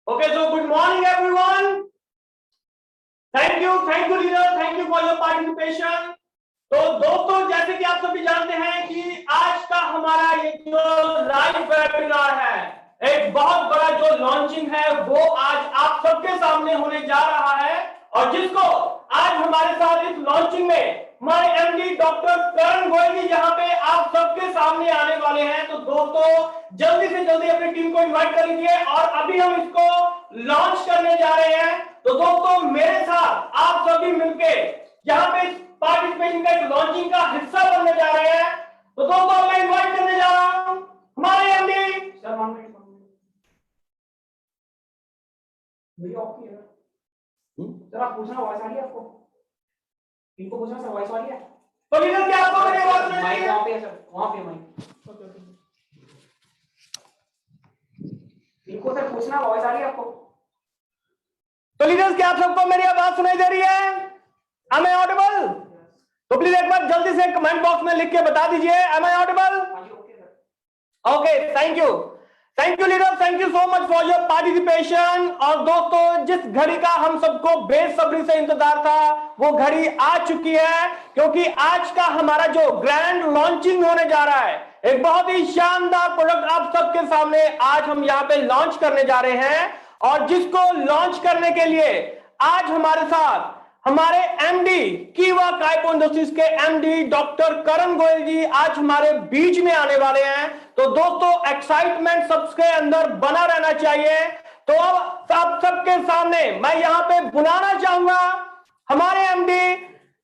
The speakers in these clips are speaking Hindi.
Okay, so good morning, everyone. Thank you, leader. Thank you for your participation. तो दोस्तों, जैसे कि आप सभी जानते हैं कि आज का हमारा ये जो लाइव वेबिनार है, एक बहुत बड़ा जो लॉन्चिंग है वो आज आप सबके सामने होने जा रहा है, और जिसको आज हमारे साथ इस लॉन्चिंग में हमारे एमडी डॉक्टर करण गोयल जी यहाँ पे आप सबके सामने आने वाले हैं। तो दोस्तों, जल्दी से जल्दी अपनी टीम को इन्वाइट कर लीजिए, और अभी हम इसको लॉन्च करने जा रहे हैं। तो दोस्तों, मेरे साथ आप सभी मिलके यहाँ पे पार्टिसिपेशन का एक लॉन्चिंग का हिस्सा बनने जा रहे हैं। तो दोस्तों, मैं इनवाइट करने जा रहा हूं हमारे एमडी सर। सर आप पूछना, वॉइस आ रही है आपको? इनको पूछना सर, वॉइस आ रही है? तो लीडर, क्या आपको मेरी आवाज सुनाई दे रही है? वहां पे है सर, वहां पे माइक। इनको सर पूछना, वॉइस आ रही है आपको? तो लीडर्स, क्या आप सबको मेरी आवाज सुनाई दे रही है? Am I audible? तो प्लीज एक बार जल्दी से कमेंट बॉक्स में लिख के बता दीजिए, am I audible? Okay, thank you leader, thank you so much for your participation. और दोस्तों, जिस घड़ी का हम सबको बेसब्री से इंतजार था वो घड़ी आ चुकी है, क्योंकि आज का हमारा जो ग्रैंड लॉन्चिंग होने जा रहा है, एक बहुत ही शानदार प्रोडक्ट आप सबके सामने आज हम यहाँ पे लॉन्च करने जा रहे हैं। और जिसको लॉन्च करने के लिए आज हमारे साथ हमारे एमडी कीवा काइपो इंडस्ट्रीज के एमडी डॉक्टर करण गोयल जी आज हमारे बीच में आने वाले हैं। तो दोस्तों, एक्साइटमेंट सबके अंदर बना रहना चाहिए। तो अब आप सबके सामने मैं यहां पे बुलाना चाहूंगा हमारे एमडी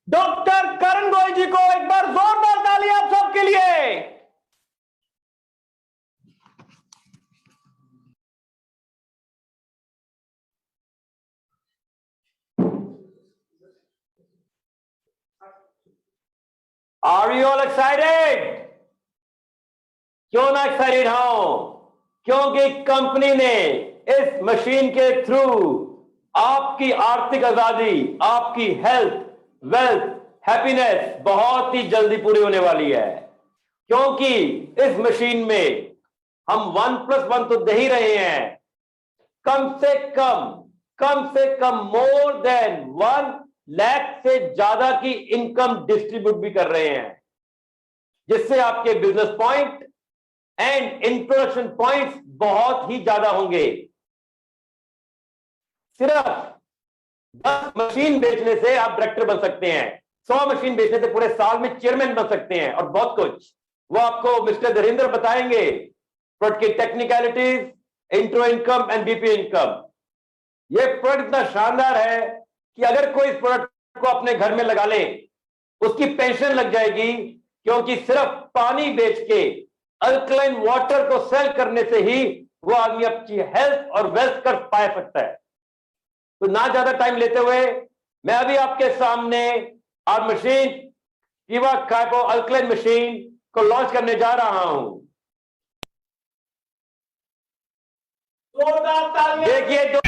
डॉक्टर करण गोयल जी को। एक बार जोरदार ताली आप सबके लिए। Are you all excited? क्यों ना एक्साइटेड हो? क्योंकि कंपनी ने इस मशीन के थ्रू आपकी आर्थिक आजादी, आपकी हेल्थ, वेल्थ, हैप्पीनेस बहुत ही जल्दी पूरी होने वाली है। क्योंकि इस मशीन में हम 1+1 तो दे ही रहे हैं, कम से कम मोर देन 1 लाख से ज्यादा की इनकम डिस्ट्रीब्यूट भी कर रहे हैं, जिससे आपके business point and introduction points बहुत ही ज्यादा होंगे। सिर्फ 10 मशीन बेचने से आप डायरेक्टर बन सकते हैं, 100 मशीन बेचने से पूरे साल में चेयरमैन बन सकते हैं, और बहुत कुछ वो आपको मिस्टर धीरेन्द्र बताएंगे। प्रोडक्ट की technicalities, intro income and BP income. ये प्रोडक्ट इतना शानदार है कि अगर कोई इस प्रोडक्ट को अपने घर में लगा ले, उसकी पेंशन लग जाएगी, क्योंकि सिर्फ पानी बेच के अल्कलाइन वाटर को सेल करने से ही वो आदमी अपनी हेल्थ और वेल्थ कर पा सकता है। तो ना ज्यादा टाइम लेते हुए मैं अभी आपके सामने और मशीन कीवा काइपो अल्कलाइन मशीन को लॉन्च करने जा रहा हूं। देखिए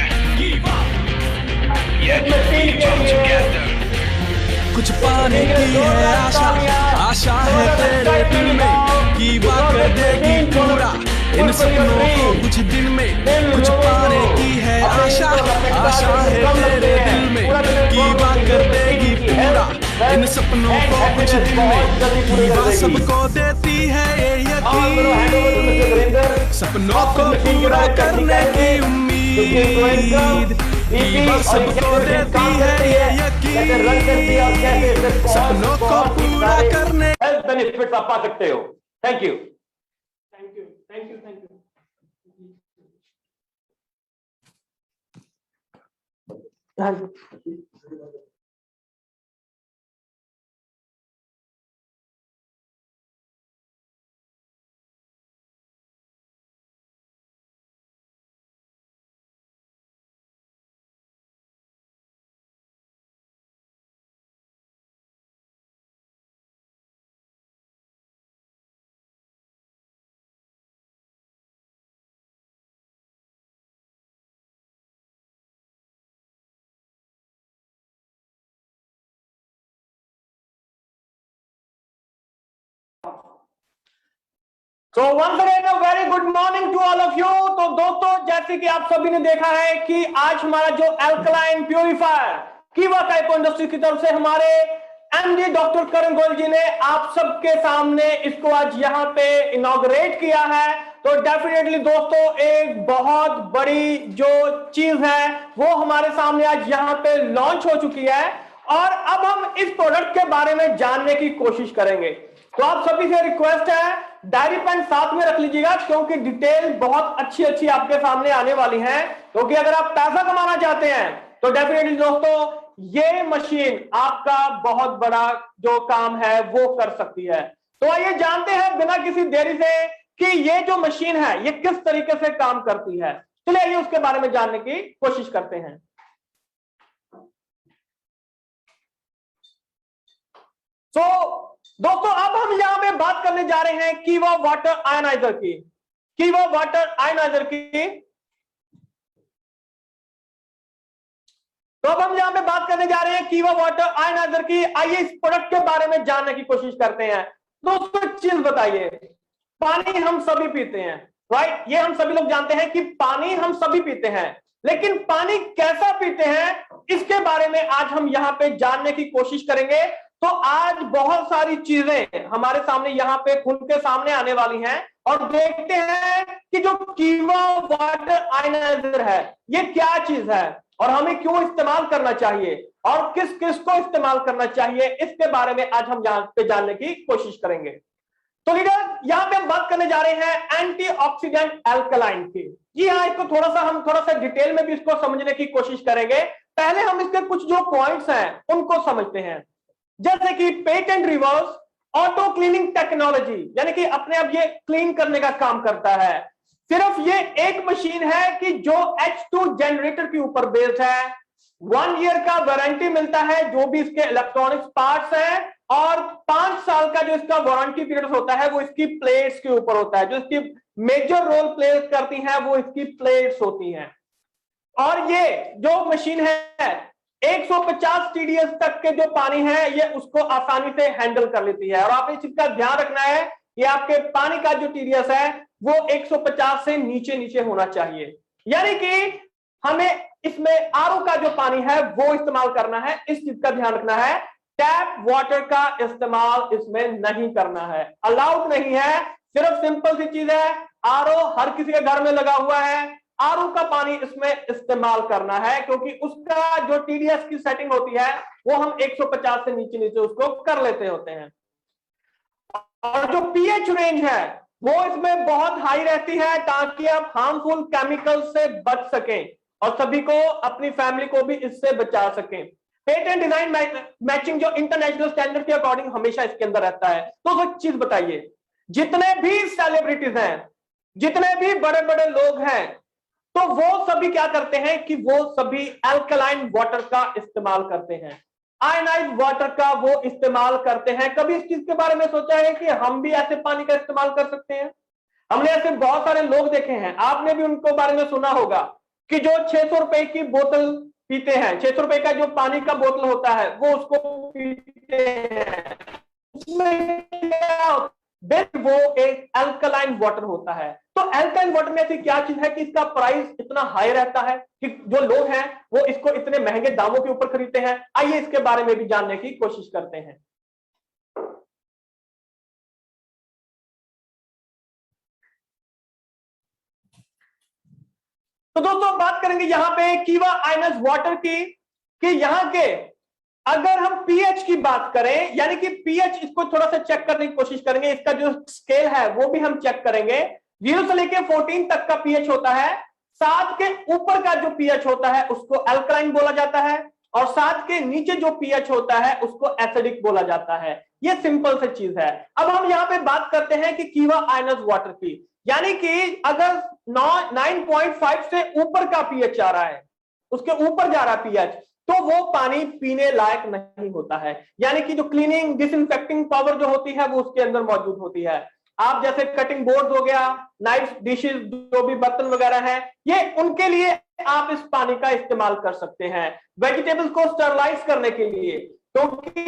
मशीन के लिए कुछ पाने की है आशा, आशा है तेरे दिल में, कीवा कर देगी पूरा इन सपनों को कुछ दिन में। कुछ पाने की है आशा, आशा है तेरे दिल में, कीवा कर देगी पूरा इन सपनों को कुछ दिन में। कीवा सबको देती है ये यकीन, सपनों को पूरा करने की उम्मीद। कीवा सबको देती है ये यकीन, सपनों को पूरा करने हेल्थ बेनिफिट्स आप पा सकते हो। Thank you, thank you, thank you, thank you. So once again a very good morning to all of you। तो दोस्तों जैसे कि आप सभी ने देखा है कि आज हमारा जो अल्कलाइन प्यूरिफायर कीवा टाइप इंडस्ट्री की तरफ से हमारे एमडी डॉक्टर करण गोयल जी ने आप सबके सामने इसको आज यहाँ पे इनॉग्रेट किया है। तो डेफिनेटली दोस्तों एक बहुत बड़ी जो चीज है वो हमारे सामने आज यहाँ पे लॉन्च हो चुकी है और अब हम इस प्रोडक्ट के बारे में जानने की कोशिश करेंगे। तो आप सभी से रिक्वेस्ट है डायरी पेन साथ में रख लीजिएगा क्योंकि डिटेल बहुत अच्छी अच्छी आपके सामने आने वाली है। क्योंकि अगर आप पैसा कमाना चाहते हैं तो डेफिनेटली दोस्तों ये मशीन आपका बहुत बड़ा जो काम है वो कर सकती है। तो आइए जानते हैं बिना किसी देरी से कि ये जो मशीन है ये किस तरीके से काम करती है। चलिए आइए उसके बारे में जानने की कोशिश करते हैं। दोस्तों अब हम यहां पे बात करने जा रहे हैं कीवा वाटर आयनाइजर की। कीवा वाटर आयनाइजर की तो अब हम यहां पे बात करने जा रहे हैं कीवा वाटर आयनाइजर की। आइए इस प्रोडक्ट के बारे में जानने की कोशिश करते हैं। दोस्तों एक चीज बताइए, पानी हम सभी पीते हैं, राइट? ये हम सभी लोग जानते हैं कि पानी हम सभी पीते हैं, लेकिन पानी कैसा पीते हैं इसके बारे में आज हम यहां पे जानने की कोशिश करेंगे। तो आज बहुत सारी चीजें हमारे सामने यहाँ पे खुल के सामने आने वाली हैं और देखते हैं कि जो कीवा वाटर आयनाइजर है ये क्या चीज है और हमें क्यों इस्तेमाल करना चाहिए और किस किस को इस्तेमाल करना चाहिए, इसके बारे में आज हम यहाँ पे जानने की कोशिश करेंगे। तो लीडर यहाँ पे हम बात करने जा रहे हैं एंटीऑक्सीडेंट अल्कलाइन की। जी हाँ, इसको हम थोड़ा सा डिटेल में भी इसको समझने की कोशिश करेंगे। पहले हम इसके कुछ जो पॉइंट्स हैं उनको समझते हैं, जैसे कि patent reverse auto cleaning technology, यानी कि अपने आप ये क्लीन करने का काम करता है। सिर्फ ये एक मशीन है कि जो H2 जनरेटर के ऊपर बेस्ड है। 1 ईयर का वारंटी मिलता है जो भी इसके इलेक्ट्रॉनिक्स पार्ट्स हैं और 5 साल का जो इसका वारंटी पीरियड होता है वो इसकी प्लेट्स के ऊपर होता है। जो इसकी मेजर रोल प्ले करती हैं वो इसकी प्लेट्स होती हैं। और ये जो मशीन है 150 TDS तक के जो पानी है ये उसको आसानी से हैंडल कर लेती है। और आपने इस चीज का ध्यान रखना है कि आपके पानी का जो TDS है वो 150 से नीचे नीचे होना चाहिए, यानी कि हमें इसमें आरओ का जो पानी है वो इस्तेमाल करना है। इस चीज का ध्यान रखना है, टैप वाटर का इस्तेमाल इसमें नहीं करना है, अलाउड नहीं है। सिर्फ सिंपल सी चीज है, आरओ हर किसी के घर में लगा हुआ है, आरओ का पानी इसमें इस्तेमाल करना है क्योंकि उसका जो TDS की सेटिंग होती है वो हम 150 से नीचे नीचे उसको कर लेते होते हैं। और जो pH रेंज है वो इसमें बहुत हाई रहती है ताकि आप हार्मफुल केमिकल से बच सकें और सभी को, अपनी फैमिली को भी इससे बचा सकें। पेटेंट डिजाइन मैचिंग जो इंटरनेशनल स्टैंडर्ड के अकॉर्डिंग हमेशा इसके अंदर रहता है। तो एक चीज बताइए, जितने भी सेलिब्रिटीज हैं, जितने भी बड़े बड़े लोग हैं, तो वो सभी क्या करते हैं कि वो सभी अल्कलाइन वाटर का इस्तेमाल करते हैं, आयनाइज्ड वाटर का वो इस्तेमाल करते हैं। कभी इस चीज के बारे में सोचा है कि हम भी ऐसे पानी का इस्तेमाल कर सकते हैं? हमने ऐसे बहुत सारे लोग देखे हैं, आपने भी उनको बारे में सुना होगा कि जो 600 रुपए की बोतल पीते हैं, 600 रुपए का जो पानी का बोतल होता है वो उसको पीते हैं। उसमें क्या, वो एक अल्कलाइन वाटर होता है। तो अल्कलाइन वाटर में ऐसी क्या चीज है कि इसका प्राइस इतना हाई रहता है कि जो लोग हैं वो इसको इतने महंगे दामों के ऊपर खरीदते हैं। आइए इसके बारे में भी जानने की कोशिश करते हैं। तो दोस्तों बात करेंगे यहां पे कीवा आयनाइज्ड वाटर की कि यहां के अगर हम पीएच की बात करें, यानी कि पीएच इसको थोड़ा सा चेक करने की कोशिश करेंगे। इसका जो स्केल है वो भी हम चेक करेंगे। 0 से लेके 14 तक का पीएच होता है। 7 के ऊपर का जो पीएच होता है उसको अल्कलाइन बोला जाता है और 7 के नीचे जो पीएच होता है उसको एसिडिक बोला जाता है। ये सिंपल सी चीज है। अब हम यहाँ पे बात करते हैं कि कीवा आयनाइज्ड वाटर की, यानी कि अगर 9.5 से ऊपर का पीएच आ रहा है, उसके ऊपर जा रहा है पीएच, तो वो पानी पीने लायक नहीं होता है। यानी कि जो क्लीनिंग डिसइंफेक्टिंग पावर जो होती है वो उसके अंदर मौजूद होती है। आप जैसे कटिंग बोर्ड हो गया, नाइफ, डिशेस, जो भी बर्तन वगैरह हैं, ये उनके लिए आप इस पानी का इस्तेमाल कर सकते हैं। वेजिटेबल्स को स्टरलाइज करने के लिए, क्योंकि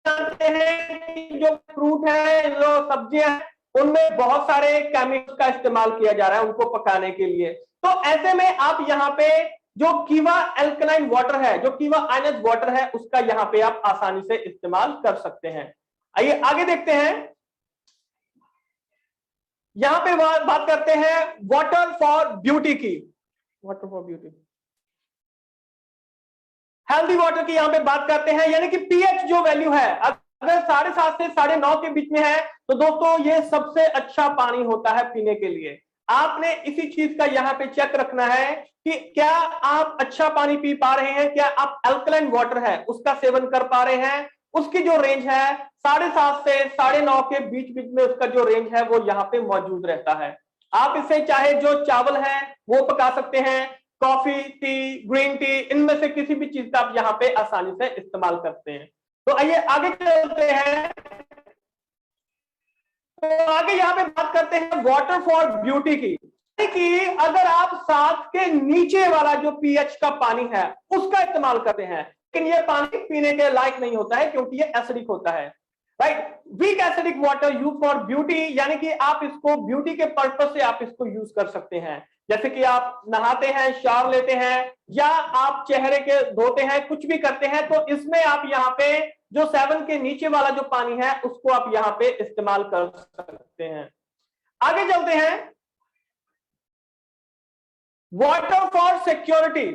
जानते हैं जो फ्रूट है, जो सब्जियां, उनमें बहुत सारे केमिकल्स का इस्तेमाल किया जा रहा है उनको पकाने के लिए। तो ऐसे में आप यहाँ पे जो कीवा एल्कलाइन वाटर है, जो कीवा आयनाइज्ड वाटर है, उसका यहाँ पे आप आसानी से इस्तेमाल कर सकते हैं। आइए आगे देखते हैं। यहां पे बात करते हैं वाटर फॉर ब्यूटी की। Water for beauty, healthy water की यहां पे बात करते हैं, यानी कि पीएच जो वैल्यू है अगर 7.5 से 9.5 के बीच में है तो दोस्तों ये सबसे अच्छा पानी होता है पीने के लिए। आपने इसी चीज का यहाँ पे चेक रखना है कि क्या आप अच्छा पानी पी पा रहे हैं, क्या आप अल्कलाइन वाटर है उसका सेवन कर पा रहे हैं। उसकी जो रेंज है 7.5 से 9.5 के बीच बीच में उसका जो रेंज है वो यहाँ पे मौजूद रहता है। आप इससे चाहे जो चावल है वो पका सकते हैं, कॉफी, टी, ग्रीन टी, इनमें से किसी भी चीज का आप यहाँ पे आसानी से इस्तेमाल करते हैं। तो आइए आगे चलते हैं। तो आगे यहाँ पे बात करते हैं वाटर फॉर ब्यूटी की, कि अगर आप 7 के नीचे वाला जो पीएच का पानी है उसका इस्तेमाल करते हैं, लेकिन ये पानी पीने के लायक नहीं होता है क्योंकि ये एसिडिक होता है, right. Weak acidic water use for beauty, यानी कि आप इसको ब्यूटी के पर्पस से आप इसको यूज कर सकते हैं, जैसे कि आप नहाते हैं, शावर लेते हैं, या आप चेहरे के धोते हैं, कुछ भी करते हैं, तो इसमें आप यहाँ पे जो 7 के नीचे वाला जो पानी है उसको आप यहाँ पे इस्तेमाल कर सकते हैं। आगे चलते हैं। वाटर फॉर सिक्योरिटी,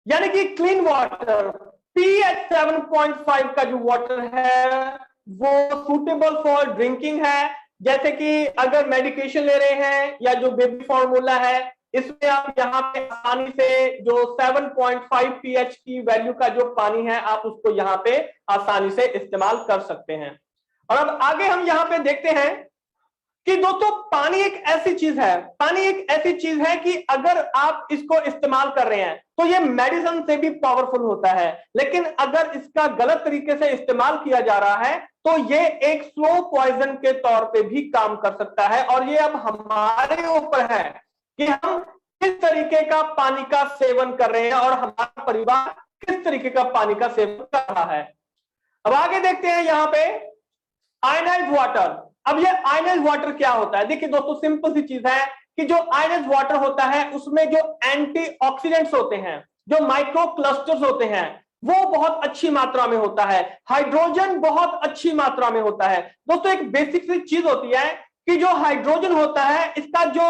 यानी कि क्लीन वाटर, पीएच 7.5 का जो वाटर है वो सूटेबल फॉर ड्रिंकिंग है, जैसे कि अगर मेडिकेशन ले रहे हैं या जो बेबी फॉर्मूला है इसमें आप यहाँ पे आसानी से जो 7.5 पीएच की वैल्यू का जो पानी है आप उसको यहाँ पे आसानी से इस्तेमाल कर सकते हैं। और अब आगे हम यहाँ पे देखते हैं कि दोस्तों पानी एक ऐसी चीज है, पानी एक ऐसी चीज है कि अगर आप इसको इस्तेमाल कर रहे हैं तो ये मेडिसिन से भी पावरफुल होता है, लेकिन अगर इसका गलत तरीके से इस्तेमाल किया जा रहा है तो ये एक स्लो पॉइजन के तौर पे भी काम कर सकता है। और ये अब हमारे ऊपर है कि हम किस तरीके का पानी का सेवन कर रहे हैं और हमारा परिवार किस तरीके का पानी का सेवन कर रहा है। अब आगे देखते हैं यहाँ पे आयनाइज्ड वाटर। अब ये आयनाइज्ड वाटर क्या होता है? देखिए दोस्तों, सिंपल सी चीज है कि जो आयनाइज्ड वाटर होता है उसमें जो एंटीऑक्सीडेंट्स होते हैं, जो माइक्रो क्लस्टर्स होते हैं, वो बहुत अच्छी मात्रा में होता है, हाइड्रोजन बहुत अच्छी मात्रा में होता है। दोस्तों एक बेसिक सी चीज होती है कि जो हाइड्रोजन होता है इसका जो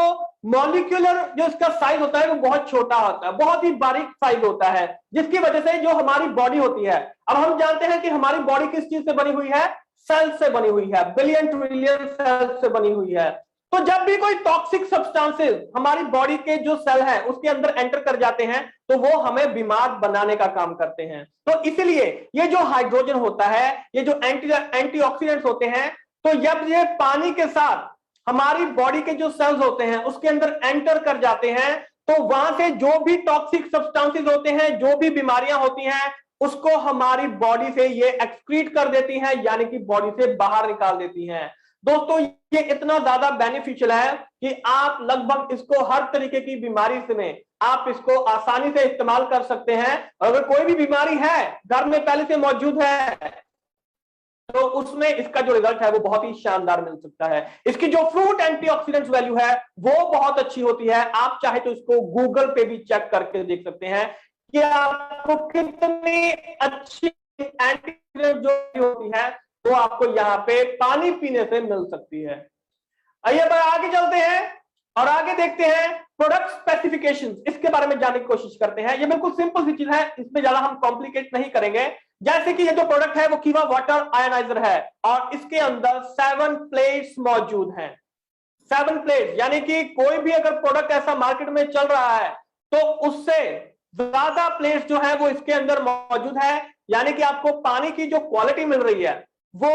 मॉलिक्यूलर जो इसका साइज होता है वो बहुत छोटा होता है, बहुत ही बारीक साइज होता है, जिसकी वजह से जो हमारी बॉडी होती है, अब हम जानते हैं कि हमारी बॉडी किस चीज से बनी हुई है, सेल से बनी हुई है, बिलियन ट्रिलियन सेल से बनी हुई है। तो जब भी कोई टॉक्सिक सब्सटेंसेस हमारी बॉडी के जो सेल है उसके अंदर एंटर कर जाते हैं तो वो हमें बीमार बनाने का काम करते हैं। तो इसलिए ये जो हाइड्रोजन होता है, ये जो एंटीऑक्सीडेंट्स होते हैं, तो जब ये पानी के साथ हमारी बॉडी के जो सेल्स होते हैं उसके अंदर एंटर कर जाते हैं तो वहां से जो भी टॉक्सिक सब्सटेंसेस होते हैं, जो भी बीमारियां होती हैं, उसको हमारी बॉडी से ये एक्सक्रीट कर देती हैं, यानी कि बॉडी से बाहर निकाल देती हैं। दोस्तों ये इतना ज्यादा बेनिफिशियल है कि आप लगभग इसको हर तरीके की बीमारी में आप इसको आसानी से इस्तेमाल कर सकते हैं। अगर कोई भी बीमारी है घर में पहले से मौजूद है तो उसमें इसका जो रिजल्ट है वो बहुत ही शानदार मिल सकता है। इसकी जो फ्रूट एंटीऑक्सीडेंट्स वैल्यू है वो बहुत अच्छी होती है। आप चाहे तो इसको गूगल पे भी चेक करके देख सकते हैं कि आपको कितनी अच्छी एंटीऑक्सीडेंट जो होती है वो आपको यहाँ पे पानी पीने से मिल सकती है। आइए आगे चलते हैं और आगे देखते हैं प्रोडक्ट स्पेसिफिकेशंस, इसके बारे में जानने की कोशिश करते हैं। ये बिल्कुल सिंपल सी चीज है, इसमें ज्यादा हम कॉम्प्लिकेट नहीं करेंगे। जैसे कि ये जो प्रोडक्ट है वो कीवा वाटर आयनाइजर है और इसके अंदर 7 प्लेट्स मौजूद हैं। 7 प्लेट्स, यानी कि कोई भी अगर प्रोडक्ट ऐसा मार्केट में चल रहा है तो उससे ज्यादा प्लेट्स जो है वो इसके अंदर मौजूद है, यानी कि आपको पानी की जो क्वालिटी मिल रही है वो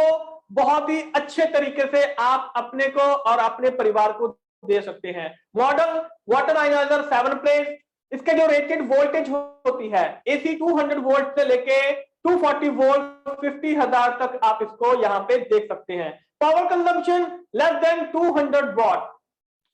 बहुत ही अच्छे तरीके से आप अपने को और अपने परिवार को दे सकते हैं। मॉडल वाटर आयनाइजर 7 प्लेट्स, इसके जो रेटेड वोल्टेज होती है AC 200 वोल्ट से लेके 240 वोल्ट 50,000 तक आप इसको यहाँ पे देख सकते हैं। Power consumption less than 200 what,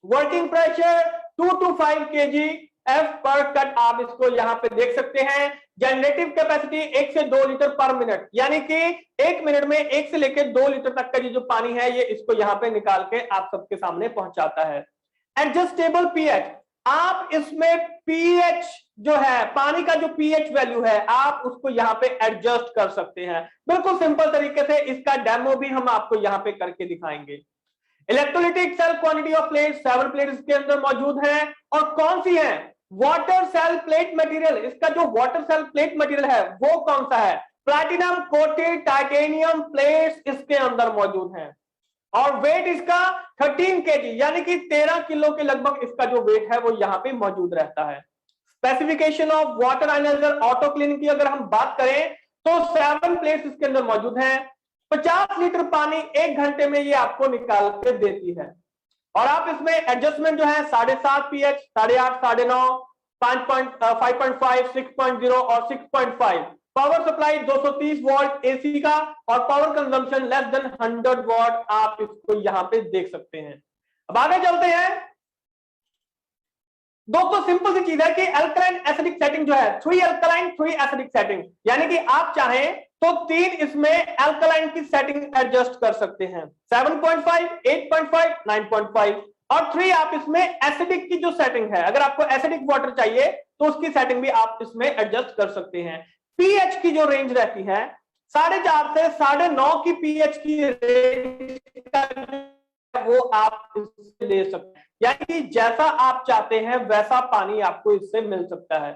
working pressure 2 to 5 kg F पर कट आप इसको यहां पे देख सकते हैं। जनरेटिव कैपेसिटी 1 से 2 लीटर पर मिनट, यानी कि 1 मिनट में 1 से लेकर 2 लीटर तक का ये जो पानी है ये इसको यहां पे निकाल के आप सबके सामने पहुंचाता है। एडजस्टेबल पीएच, आप इसमें पीएच जो है, पानी का जो पीएच वैल्यू है आप उसको यहां पे एडजस्ट कर सकते हैं। बिल्कुल सिंपल तरीके से इसका डेमो भी हम आपको यहां पे करके दिखाएंगे। Electrolytic cell quantity of plate, 7 plate इसके अंदर मौजूद है। और कौन सी है? Water cell plate material. इसका जो वाटर सेल प्लेट मटेरियल है वो कौन सा है? प्लैटिनम कोटेड टाइटेनियम प्लेट्स इसके अंदर मौजूद हैं। और वेट इसका 13 केजी, यानी कि 13 किलो के लगभग इसका जो वेट है वो यहां पे मौजूद रहता है। Specification of water ionizer auto cleaning की अगर हम बात करें तो 7 प्लेट्स इसके अंदर मौजूद हैं। 50 लीटर पानी 1 घंटे में ये आपको निकाल के देती है। और आप इसमें एडजस्टमेंट जो है 7.5 पीएच, 8.5, 9.5, 5.5, 6.0 और 6.5। पावर सप्लाई 230 वोल्ट एसी का और power consumption less than 100 what आप इसको यहां पे देख सकते हैं। अब आगे चलते हैं। दोस्तों सिंपल सी चीज है कि अल्कलाइन एसिडिक सेटिंग जो है 3 अल्कलाइन 3 एसिडिक सेटिंग, यानी कि आप चाहें तो 3 इसमें अल्कलाइन की सेटिंग एडजस्ट कर सकते हैं। 7.5, 8.5, 9.5 और 3 आप इसमें एसिडिक की जो सेटिंग है, अगर आपको एसिडिक वाटर चाहिए तो उसकी सेटिंग भी आप इसमें एडजस्ट कर सकते हैं। पीएच की जो रेंज रहती है 4.5 से 9.5 की पीएच की रेंज वो आप इससे ले सकते हैं, यानी कि जैसा आप चाहते हैं वैसा पानी आपको इससे मिल सकता है।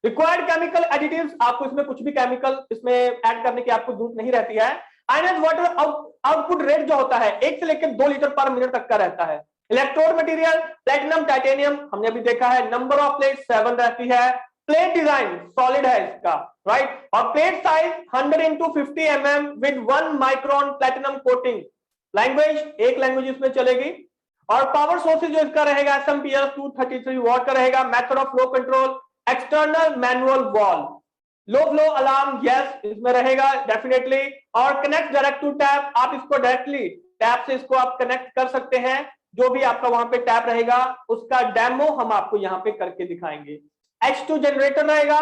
रिक्वायर्ड केमिकल एडिटिव्स, आपको इसमें कुछ भी केमिकल इसमें ऐड करने की आपको जरूरत नहीं रहती है। आयनाइज्ड वाटर आउटपुट रेट जो होता है 1 से लेकर 2 लीटर पर मिनट तक का रहता है। इलेक्ट्रोड मटेरियल प्लैटिनम टाइटेनियम हमने अभी देखा है। नंबर ऑफ प्लेट 7 रहती है। प्लेट डिजाइन सॉलिड है इसका, राइट। और plate size 100 into 50 mm with 1 micron platinum coating. Language एक लैंग्वेज इसमें चलेगी। और पावर सोर्सेज जो इसका रहेगा एसएमपीएस 233 वॉट का रहेगा। Method of flow control external manual valve. Low flow alarm yes इसमें रहेगा डेफिनेटली। और कनेक्ट डायरेक्ट टू टैप, आप इसको डायरेक्टली टैप से इसको आप कनेक्ट कर सकते हैं। जो भी आपका वहां पे टैप रहेगा उसका डेमो हम आपको यहां पे करके दिखाएंगे। H2 जनरेटर रहेगा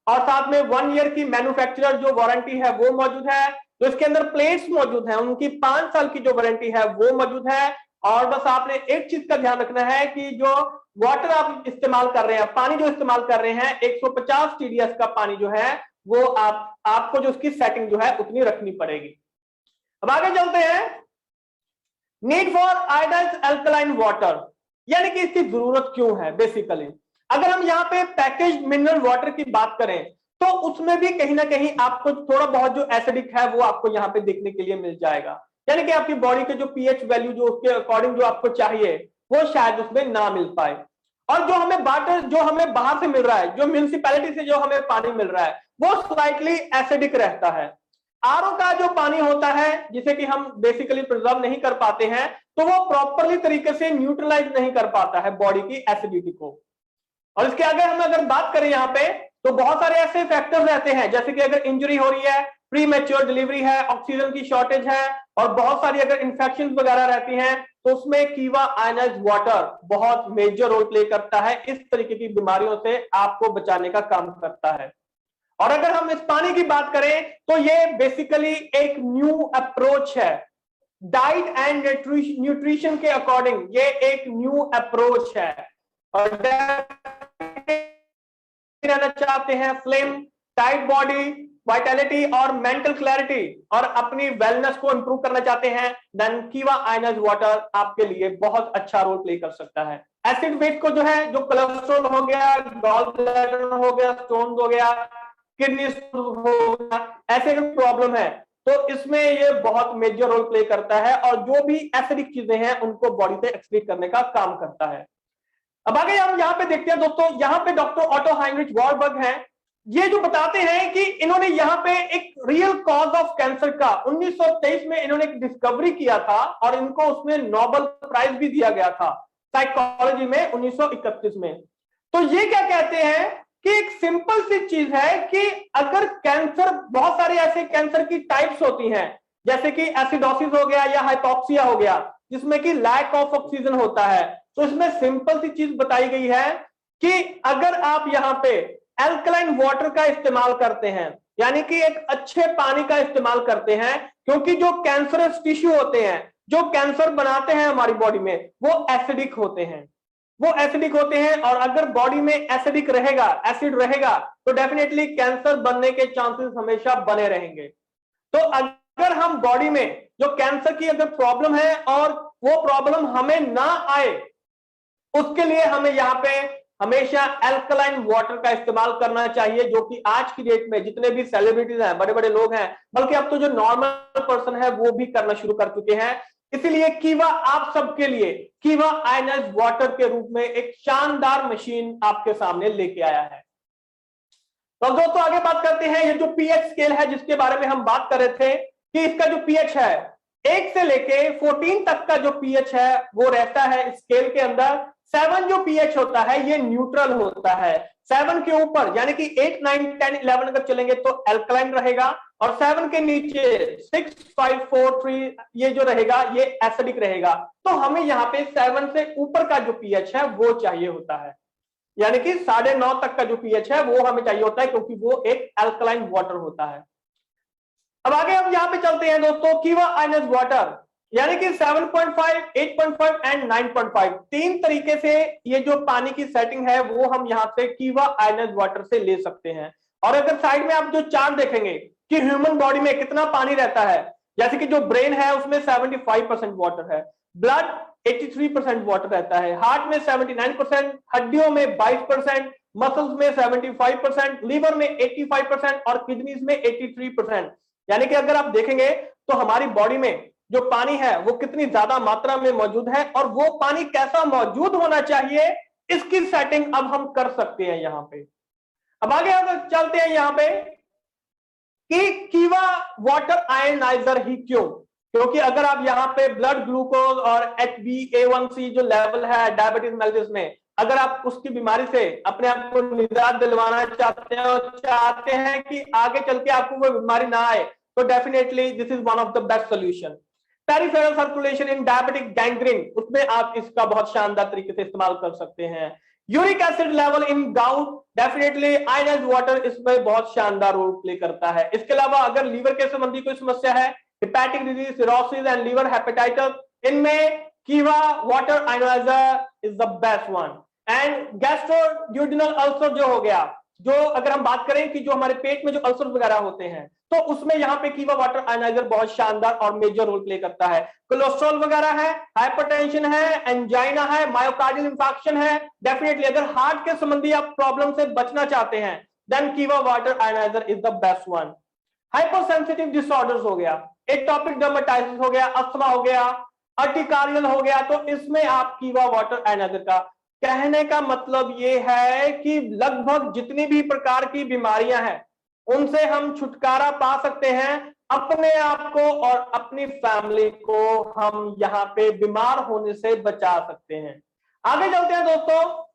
और साथ में 1 ईयर की मैन्युफैक्चरर जो वारंटी है वो मौजूद है। तो इसके अंदर प्लेट्स मौजूद हैं, उनकी 5 साल की जो वारंटी है वो मौजूद है। और बस आपने एक चीज का ध्यान रखना है कि जो वाटर आप इस्तेमाल कर रहे हैं, पानी जो इस्तेमाल कर रहे हैं 150 TDS का पानी जो है वो आपको जो उसकी सेटिंग जो है उतनी रखनी पड़ेगी। अब आगे चलते हैं। Need for iodised alkaline water, यानी कि इसकी जरूरत क्यों है। बेसिकली अगर हम यहाँ पे पैकेज्ड मिनरल वाटर की बात करें तो उसमें भी कहीं ना कहीं आपको थोड़ा बहुत जो एसिडिक है वो आपको यहाँ पे देखने के लिए मिल जाएगा, यानी कि आपकी बॉडी के जो पीएच वैल्यू जो उसके अकॉर्डिंग जो आपको चाहिए वो शायद उसमें ना मिल पाए। और जो हमें वाटर जो हमें बाहर से मिल रहा है, जो म्युनिसिपैलिटी से जो हमें पानी मिल रहा है वो स्लाइटली एसिडिक रहता है। आरओ का जो पानी होता है जिसे कि हम बेसिकली प्रिजर्व नहीं कर पाते हैं तो वो प्रॉपरली तरीके से न्यूट्रलाइज नहीं कर पाता है बॉडी की एसिडिटी को। और इसके आगे हम अगर बात करें यहाँ पे तो बहुत सारे ऐसे फैक्टर्स रहते हैं, जैसे कि अगर इंजरी हो रही है, प्री मैच्योर डिलीवरी है, ऑक्सीजन की शॉर्टेज है और बहुत सारी अगर इंफेक्शन वगैरह रहती हैं तो उसमें कीवा आयनाइज्ड वाटर बहुत मेजर रोल प्ले करता है। इस तरीके की बीमारियों से आपको बचाने का काम करता है। और अगर हम इस पानी की बात करें तो ये बेसिकली एक न्यू अप्रोच है। डाइट एंड न्यूट्रिशन के अकॉर्डिंग ये एक न्यू अप्रोच है। और रहना चाहते हैं फ्लेम, टाइट बॉडी, वाइटैलिटी और मेंटल क्लैरिटी और अपनी वेलनेस को इंप्रूव करना चाहते हैं, देन कीवा आयनाइज्ड वाटर आपके लिए बहुत अच्छा रोल प्ले कर सकता है। एसिड वेट को जो है, जो कोलेस्ट्रॉल हो गया, गॉल ब्लैडर हो गया, स्टोन हो गया, किडनी हो गया, ऐसे प्रॉब्लम है तो इसमें ये बहुत मेजर रोल प्ले करता है और जो भी एसिडिक चीजें हैं उनको बॉडी से एक्सक्रीट करने का काम करता है। अब आगे हम यहाँ पे देखते हैं दोस्तों, यहाँ पे डॉक्टर ऑटो हाइनरिच वार्बर्ग हैं। ये जो बताते हैं कि इन्होंने यहाँ पे एक रियल कॉज ऑफ कैंसर का 1923 में इन्होंने एक डिस्कवरी किया था और इनको उसमें नोबेल प्राइज भी दिया गया था साइकोलॉजी में 1931 में। तो ये क्या कहते हैं कि एक सिंपल सी चीज है कि अगर कैंसर, बहुत सारे ऐसे कैंसर की टाइप्स होती हैं जैसे कि एसिडोसिस हो गया या हाइपोक्सिया हो गया जिसमें कि लैक ऑफ ऑक्सीजन होता है, तो इसमें सिंपल सी चीज बताई गई है कि अगर आप यहां पे एल्कलाइन वाटर का इस्तेमाल करते हैं, यानी कि एक अच्छे पानी का इस्तेमाल करते हैं, क्योंकि जो कैंसरस टिश्यू होते हैं, जो कैंसर बनाते हैं हमारी बॉडी में, वो एसिडिक होते हैं, वो एसिडिक होते हैं। और अगर बॉडी में एसिडिक रहेगा, एसिड रहेगा, तो डेफिनेटली कैंसर बनने के चांसेस हमेशा बने रहेंगे। तो अगर हम बॉडी में जो कैंसर की अगर प्रॉब्लम है और वो प्रॉब्लम हमें ना आए, उसके लिए हमें यहाँ पे हमेशा एल्कलाइन वाटर का इस्तेमाल करना चाहिए, जो कि आज की डेट में जितने भी सेलिब्रिटीज हैं, बड़े बड़े लोग हैं, बल्कि अब तो जो नॉर्मल पर्सन है वो भी करना शुरू कर चुके हैं। इसलिए कीवा आप सबके लिए कीवा आयनाइज्ड वाटर के रूप में एक शानदार मशीन आपके सामने लेके आया है। तो दोस्तों आगे बात करते हैं, ये जो पीएच स्केल है जिसके बारे में हम बात कर रहे थे कि इसका जो पीएच है 1 से लेके 14 तक का जो पीएच है वो रहता है स्केल के अंदर। 7 जो पीएच होता है ये न्यूट्रल होता है। 7 के ऊपर यानी कि 8, 9, 10, 11 अगर चलेंगे तो एल्कलाइन रहेगा, और 7 के नीचे 6, 5, 4, 3 ये जो रहेगा ये एसिडिक रहेगा। तो हमें यहाँ पे 7 से ऊपर का जो पीएच है वो चाहिए होता है, यानी कि 9.5 तक का जो पीएच है वो हमें चाहिए होता है, क्योंकि वो एक एल्कलाइन वाटर होता है। अब आगे हम यहां पे चलते हैं दोस्तों, कीवा आयनाइज्ड वाटर, यानी कि 7.5, 8.5 एंड 9.5 तीन तरीके से ये जो पानी की सेटिंग है वो हम यहाँ पे कीवा आयनाइज्ड वाटर से ले सकते हैं। और अगर साइड में आप जो चार्ट देखेंगे कि ह्यूमन बॉडी में कितना पानी रहता है, जैसे कि जो ब्रेन है उसमें 75% वाटर है, ब्लड 83% वाटर रहता है, हार्ट में 79%, हड्डियों में 22%, मसल्स में 75%, लीवर में 85% और किडनीज में 83%। यानी कि अगर आप देखेंगे तो हमारी बॉडी में जो पानी है वो कितनी ज्यादा मात्रा में मौजूद है, और वो पानी कैसा मौजूद होना चाहिए इसकी सेटिंग अब हम कर सकते हैं यहां पे। अब आगे अगर चलते हैं यहां पे कि कीवा वाटर आयनाइजर ही क्यों, क्योंकि अगर आप यहाँ पे ब्लड ग्लूकोज और HbA1c जो लेवल है डायबिटीज मेलिटस में, अगर आप उसकी बीमारी से अपने आप को निजात दिलवाना चाहते हैं और चाहते हैं कि आगे चल के आपको वो बीमारी ना आए, तो definitely this is one of the best solution. Peripheral circulation in diabetic gangrene, उसमें आप इसका बहुत शानदार तरीके से इस्तेमाल कर सकते हैं। Uric acid level in gout, definitely ionised water इसमें बहुत शानदार रोल प्ले करता है। इसके अलावा अगर लीवर के संबंधी कोई समस्या है, hepatic disease, cirrhosis and liver hepatitis, इनमें कीवा water ionizer is the best one. And gastroduodenal ulcer जो हो गया, जो अगर हम बात करें कि जो हमारे पेट में जो अल्सर वगैरह होते हैं, तो उसमें यहाँ पे कीवा वाटर आयनाइजर बहुत शानदार और मेजर रोल प्ले करता है। कोलेस्ट्रॉल वगैरह है, हाइपरटेंशन है, एंजाइना है, मायोकार्डियल इंफेक्शन है, डेफिनेटली अगर हार्ट के संबंधी आप प्रॉब्लम से बचना चाहते हैं, then Kiva water ionizer is the best one. Hypersensitive disorders हो गया, एटॉपिक डर्मेटाइटिस हो गया, अस्थमा हो गया, अर्टिकारियल हो गया, तो इसमें आप कीवा वाटर आयनाइजर का, कहने का मतलब ये है कि लगभग जितनी भी प्रकार की बीमारियां हैं उनसे हम छुटकारा पा सकते हैं, अपने आप को और अपनी फैमिली को हम यहाँ पे बीमार होने से बचा सकते हैं। आगे चलते हैं दोस्तों।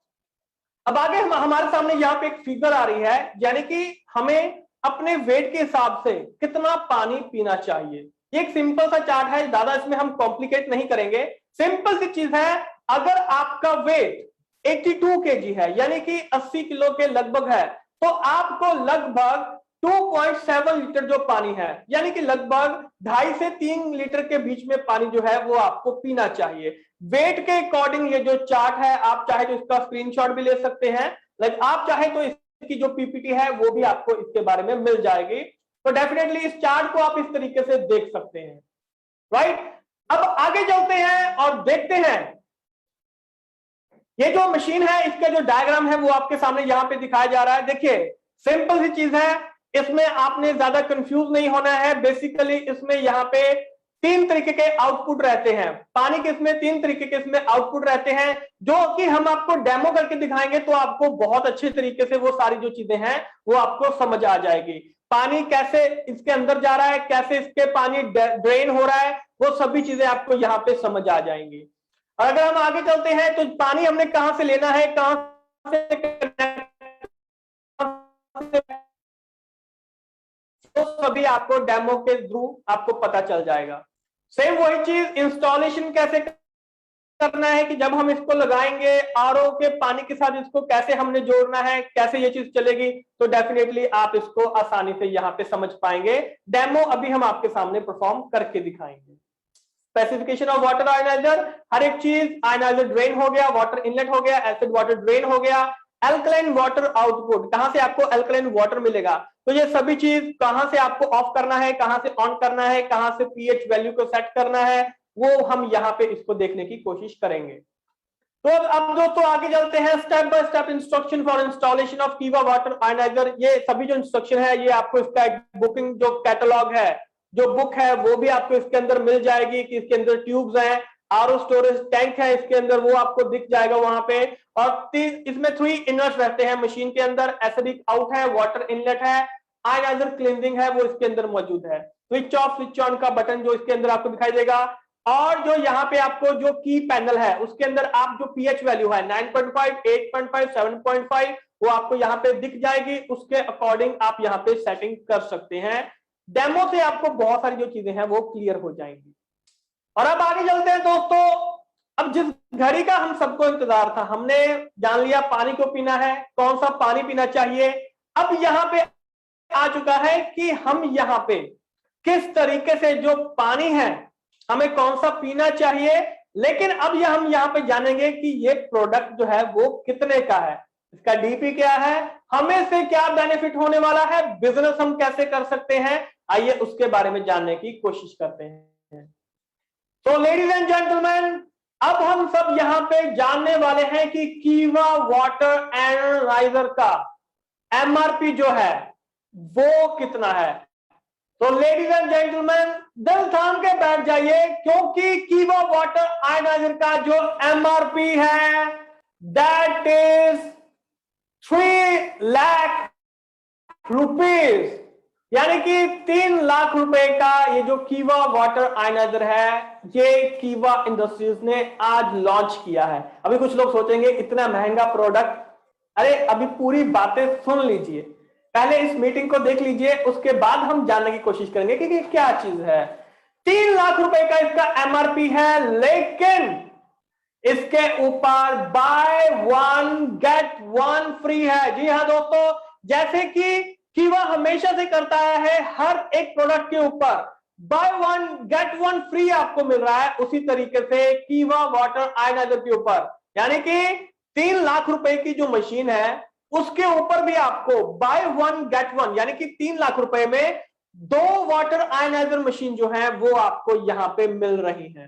अब आगे हमारे सामने यहाँ पे एक फिगर आ रही है, यानी कि हमें अपने वेट के हिसाब से कितना पानी पीना चाहिए। ये एक सिंपल सा चार्ट है, ज्यादा इसमें हम कॉम्प्लिकेट नहीं करेंगे, सिंपल सी चीज है। अगर आपका वेट 82 kg है, यानी कि 80 किलो के लगभग है, तो आपको लगभग 2.7 लीटर जो पानी है, यानी कि लगभग 2.5 से 3 लीटर के बीच में पानी जो है वो आपको पीना चाहिए। वेट के अकॉर्डिंग ये जो चार्ट है, आप चाहे तो इसका स्क्रीनशॉट भी ले सकते हैं, लाइक आप चाहे तो इसकी जो पीपीटी है वो भी आपको इसके बारे में मिल जाएगी। तो डेफिनेटली इस चार्ट को आप इस तरीके से देख सकते हैं, राइट। अब आगे चलते हैं और देखते हैं ये जो मशीन है इसका जो डायग्राम है वो आपके सामने यहां पे दिखाया जा रहा है। देखिए सिंपल सी चीज है, इसमें आपने ज्यादा कंफ्यूज नहीं होना है। बेसिकली इसमें यहाँ पे 3 तरीके के आउटपुट रहते हैं, पानी के इसमें 3 तरीके के इसमें आउटपुट रहते हैं, जो कि हम आपको डेमो करके दिखाएंगे तो आपको बहुत अच्छे तरीके से वो सारी जो चीजें हैं वो आपको समझ आ जाएगी। पानी कैसे इसके अंदर जा रहा है, कैसे इसके पानी ड्रेन हो रहा है, वो सभी चीजें आपको यहाँ पे समझ आ जाएंगी। और अगर हम आगे चलते हैं तो पानी हमने कहां से लेना है, कहां से तो सभी आपको डेमो के थ्रू आपको पता चल जाएगा। सेम वही चीज इंस्टॉलेशन कैसे करना है कि जब हम इसको लगाएंगे आरओ के पानी के साथ इसको कैसे हमने जोड़ना है, कैसे ये चीज चलेगी, तो डेफिनेटली आप इसको आसानी से यहाँ पे समझ पाएंगे। डेमो अभी हम आपके सामने परफॉर्म करके दिखाएंगे। स्पेसिफिकेशन ऑफ वाटर आयनाइजर, हर एक चीज, आयनाइजर ड्रेन हो गया, वाटर इनलेट हो गया, एसिड वाटर ड्रेन हो गया, एल्कलाइन वाटर आउटपुट, कहां से आपको एल्कलाइन वाटर मिलेगा, तो ये सभी चीज कहां से आपको ऑफ करना है, कहां से ऑन करना है, कहां से पीएच वैल्यू को सेट करना है, वो हम यहां पे इसको देखने की कोशिश करेंगे। तो अब दोस्तों आगे चलते हैं। Step by step instruction for installation of कीवा वाटर आयनाइजर। ये सभी जो इंस्ट्रक्शन है ये आपको इसका बुकिंग जो कैटलॉग है, जो बुक है, वो भी आपको इसके अंदर मिल जाएगी कि इसके अंदर ट्यूब्स हैं, आरओ स्टोरेज टैंक है इसके अंदर, वो आपको दिख जाएगा वहां पे। और इसमें 3 इनर्ट्स रहते हैं मशीन के अंदर, एसिडिक आउट है, वाटर इनलेट है, आयनाइजर क्लींजिंग है, वो इसके अंदर मौजूद है। स्विच ऑफ स्विच ऑन का बटन जो इसके अंदर आपको दिखाई देगा, और जो यहाँ पे आपको जो की पैनल है उसके अंदर आप जो पीएच वैल्यू है 9.5, 8.5, 7.5 वो आपको यहाँ पे दिख जाएगी, उसके अकॉर्डिंग आप यहाँ पे सेटिंग कर सकते हैं। डेमो से आपको बहुत सारी जो चीजें हैं वो क्लियर हो जाएंगी। और अब आगे चलते हैं दोस्तों। अब जिस घड़ी का हम सबको इंतजार था, हमने जान लिया पानी को पीना है, कौन सा पानी पीना चाहिए। अब यहाँ पे आ चुका है कि हम यहाँ पे किस तरीके से जो पानी है हमें कौन सा पीना चाहिए, लेकिन अब हम यहाँ पे जानेंगे कि ये प्रोडक्ट जो है वो कितने का है, इसका डीपी क्या है, हमें से क्या बेनिफिट होने वाला है, बिजनेस हम कैसे कर सकते हैं, आइए उसके बारे में जानने की कोशिश करते हैं। तो लेडीज एंड जेंटलमैन, अब हम सब यहाँ पे जानने वाले हैं कि कीवा वाटर एनालाइजर का एमआरपी जो है वो कितना है। तो लेडीज एंड जेंटलमैन, दिल थाम के बैठ जाइए, क्योंकि कीवा वाटर आयनाइजर का जो एमआरपी है दैट इज 3 लाख रुपीज, यानी कि 3 लाख रुपए का ये जो कीवा वाटर आयनाइजर है ये कीवा इंडस्ट्रीज ने आज लॉन्च किया है। अभी कुछ लोग सोचेंगे इतना महंगा प्रोडक्ट, अरे अभी पूरी बातें सुन लीजिए, पहले इस मीटिंग को देख लीजिए, उसके बाद हम जानने की कोशिश करेंगे कि क्या चीज है। 3 लाख रुपए का इसका एमआरपी है, लेकिन इसके ऊपर बाय 1 गेट 1 फ्री है। जी हाँ दोस्तों, जैसे कि कीवा हमेशा से करता है, हर एक प्रोडक्ट के ऊपर बाय 1 गेट 1 फ्री आपको मिल रहा है, उसी तरीके से कीवा वाटर आयनाइजर के ऊपर, यानी कि 3 लाख रुपए की जो मशीन है उसके ऊपर भी आपको बाय 1 गेट 1, यानी कि 3 लाख रुपए में 2 वाटर आयनाइजर मशीन जो है वो आपको यहां पे मिल रही है।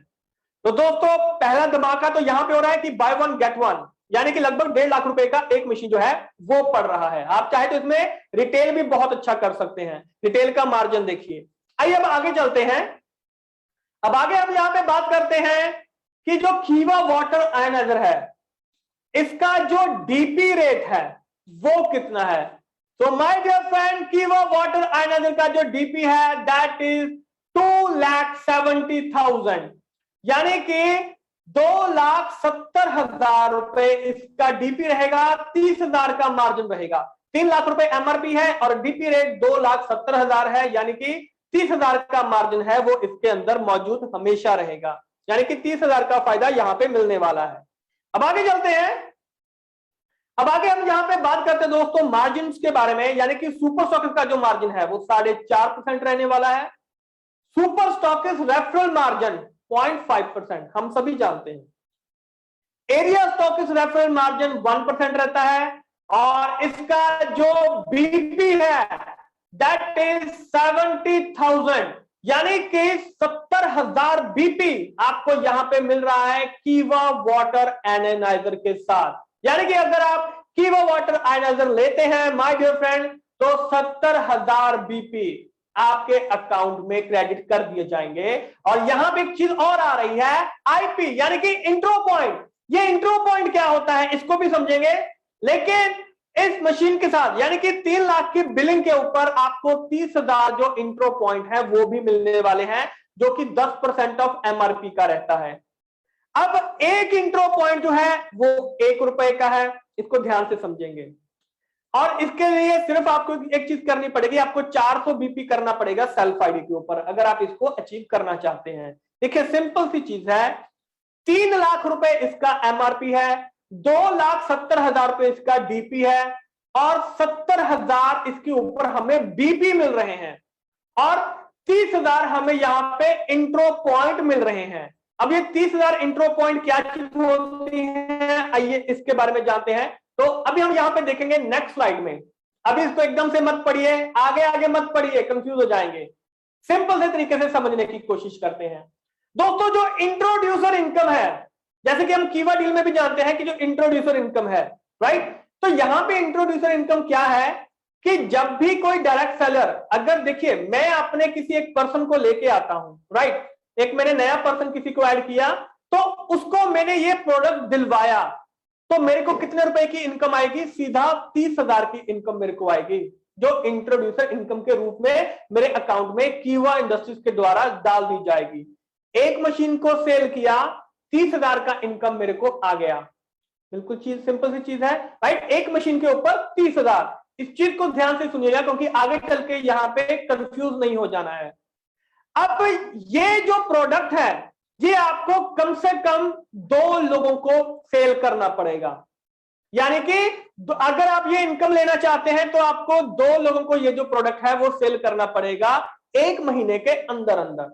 तो दोस्तों पहला धमाका तो यहां पे हो रहा है कि बाय 1 गेट 1, यानी कि लगभग 1.5 लाख रुपए का एक मशीन जो है वो पड़ रहा है। आप चाहे तो इसमें रिटेल भी बहुत अच्छा कर सकते हैं, रिटेल का मार्जिन देखिए। आइए अब आगे चलते हैं। अब आगे हम यहां पे बात करते हैं कि जो कीवा वाटर आयनाइजर है इसका जो डीपी रेट है वो कितना है। तो माय डियर फ्रेंड, कीवा वाटर आयनाइजर का जो डीपी है दैट इज 2,70,000, यानी कि 2,70,000 रुपए इसका डीपी रहेगा, 30,000 का मार्जिन रहेगा। 3 लाख रुपए एमआरपी है और डीपी रेट 2,70,000 है, यानी कि 30,000 का मार्जिन है वो इसके अंदर मौजूद हमेशा रहेगा, यानी कि 30,000 का फायदा यहां पे मिलने वाला है। अब आगे चलते हैं। अब आगे हम यहां पे बात करते हैं दोस्तों मार्जिन के बारे में, यानी कि सुपर स्टॉकिस्ट का जो मार्जिन है वो 4.5% रहने वाला है। सुपर स्टॉकिस्ट रेफरल मार्जिन 0.5%, हम सभी जानते हैं। एरिया स्टॉकिस्ट रेफरल मार्जिन 1% रहता है, और इसका जो बीपी है दैट इज 70,000, यानी कि 70,000 बीपी आपको यहां पे मिल रहा है कीवा वाटर एनालाइजर के साथ। यानी कि अगर आप कीवा वाटर आयनाइजर लेते हैं माय डियर फ्रेंड, तो 70,000 बीपी आपके अकाउंट में क्रेडिट कर दिए जाएंगे। और यहां पे एक चीज और आ रही है, आईपी, यानी कि इंट्रो पॉइंट। ये इंट्रो पॉइंट क्या होता है इसको भी समझेंगे, लेकिन इस मशीन के साथ यानी कि 3 लाख की बिलिंग के ऊपर आपको 30,000 जो इंट्रो पॉइंट है वो भी मिलने वाले हैं, जो कि 10% ऑफ एमआरपी का रहता है। अब एक इंट्रो पॉइंट जो है वो 1 रुपए का है, इसको ध्यान से समझेंगे। और इसके लिए सिर्फ आपको एक चीज करनी पड़ेगी, आपको 400 बीपी करना पड़ेगा सेल्फ आईडी के ऊपर, अगर आप इसको अचीव करना चाहते हैं। देखिए सिंपल सी चीज है, 3 लाख रुपए इसका एमआरपी है, 2,70,000 रुपए इसका डीपी है और 70,000 इसके ऊपर हमें बीपी मिल रहे हैं और 30,000 हमें यहां पे इंट्रो पॉइंट मिल रहे हैं। अब ये 30,000 इंट्रो पॉइंट क्या चीज होती है, आइए इसके बारे में जानते हैं। तो अभी हम यहां पे देखेंगे नेक्स्ट स्लाइड में। अभी इसको एकदम से मत पढ़िए, आगे आगे मत पढ़िए, कंफ्यूज हो जाएंगे। सिंपल से तरीके से समझने की कोशिश करते हैं। दोस्तों जो इंट्रोड्यूसर इनकम है, जैसे कि हम कीवा डील में भी जानते हैं कि जो इंट्रोड्यूसर इनकम है, राइट, तो यहां पे इंट्रोड्यूसर इनकम क्या है कि जब भी कोई डायरेक्ट सेलर, अगर देखिए मैं अपने किसी एक पर्सन को लेके आता हूं, राइट, एक मैंने नया पर्सन किसी को ऐड किया तो उसको मैंने ये प्रोडक्ट दिलवाया, तो मेरे को कितने रुपए की इनकम आएगी, सीधा 30,000 की इनकम मेरे को आएगी, जो इंट्रोड्यूसर इनकम के रूप में मेरे अकाउंट में कीवा इंडस्ट्रीज के द्वारा डाल दी जाएगी। एक मशीन को सेल किया, 30,000 का इनकम मेरे को आ गया। बिल्कुल चीज सिंपल सी चीज है, राइट, एक मशीन के ऊपर 30,000। इस चीज को ध्यान से सुनिएगा क्योंकि आगे चल के यहां पे कंफ्यूज नहीं हो जाना है। अब ये जो प्रोडक्ट है ये आपको कम से कम 2 लोगों को सेल करना पड़ेगा, यानी कि अगर आप ये इनकम लेना चाहते हैं तो आपको 2 लोगों को ये जो प्रोडक्ट है वो सेल करना पड़ेगा 1 महीने के अंदर अंदर।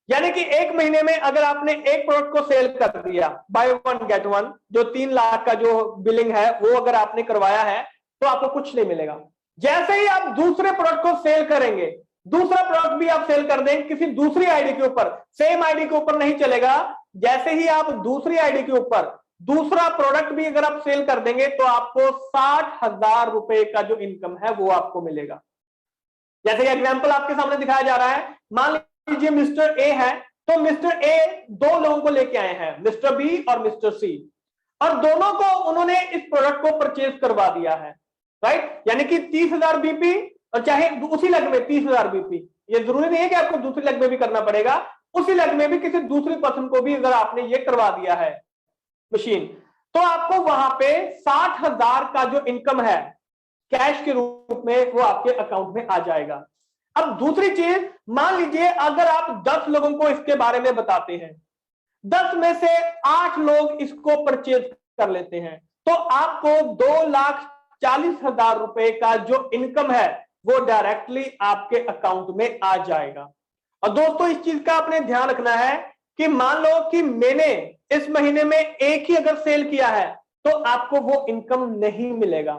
यानी कि 1 महीने में अगर आपने एक प्रोडक्ट को सेल कर दिया, बाय 1 गेट 1, जो 3 लाख का जो बिलिंग है वो अगर आपने करवाया है तो आपको कुछ नहीं मिलेगा। जैसे ही आप दूसरे प्रोडक्ट को सेल करेंगे, दूसरा प्रोडक्ट भी आप सेल कर दें किसी दूसरी आईडी के ऊपर, सेम आईडी के ऊपर नहीं चलेगा, जैसे ही आप दूसरी आईडी के ऊपर दूसरा प्रोडक्ट भी अगर आप सेल कर देंगे तो आपको 60,000 रुपए का जो इनकम है वो आपको मिलेगा। जैसे कि एग्जांपल आपके सामने दिखाया जा रहा है, मान लीजिए मिस्टर ए है, तो मिस्टर ए 2 लोगों को लेके आए हैं, मिस्टर बी और मिस्टर सी, और दोनों को उन्होंने इस प्रोडक्ट को परचेज करवा दिया है, राइट, यानी कि 30,000 बीपी, और चाहे उसी लग में 30,000 बीपी, ये जरूरी नहीं है कि आपको दूसरी लग में भी करना पड़ेगा, उसी लग में भी किसी दूसरी पर्सन को भी अगर आपने ये करवा दिया है मशीन, तो आपको वहां पे 60,000 का जो इनकम है कैश के रूप में वो आपके अकाउंट में आ जाएगा। अब दूसरी चीज, मान लीजिए अगर आप 10 लोगों को इसके बारे में बताते हैं, 10 में से 8 लोग इसको परचेज कर लेते हैं, तो आपको 2,40,000 रुपए का जो इनकम है वो डायरेक्टली आपके अकाउंट में आ जाएगा। और दोस्तों इस चीज का आपने ध्यान रखना है कि मान लो कि मैंने इस महीने में एक ही अगर सेल किया है तो आपको वो इनकम नहीं मिलेगा,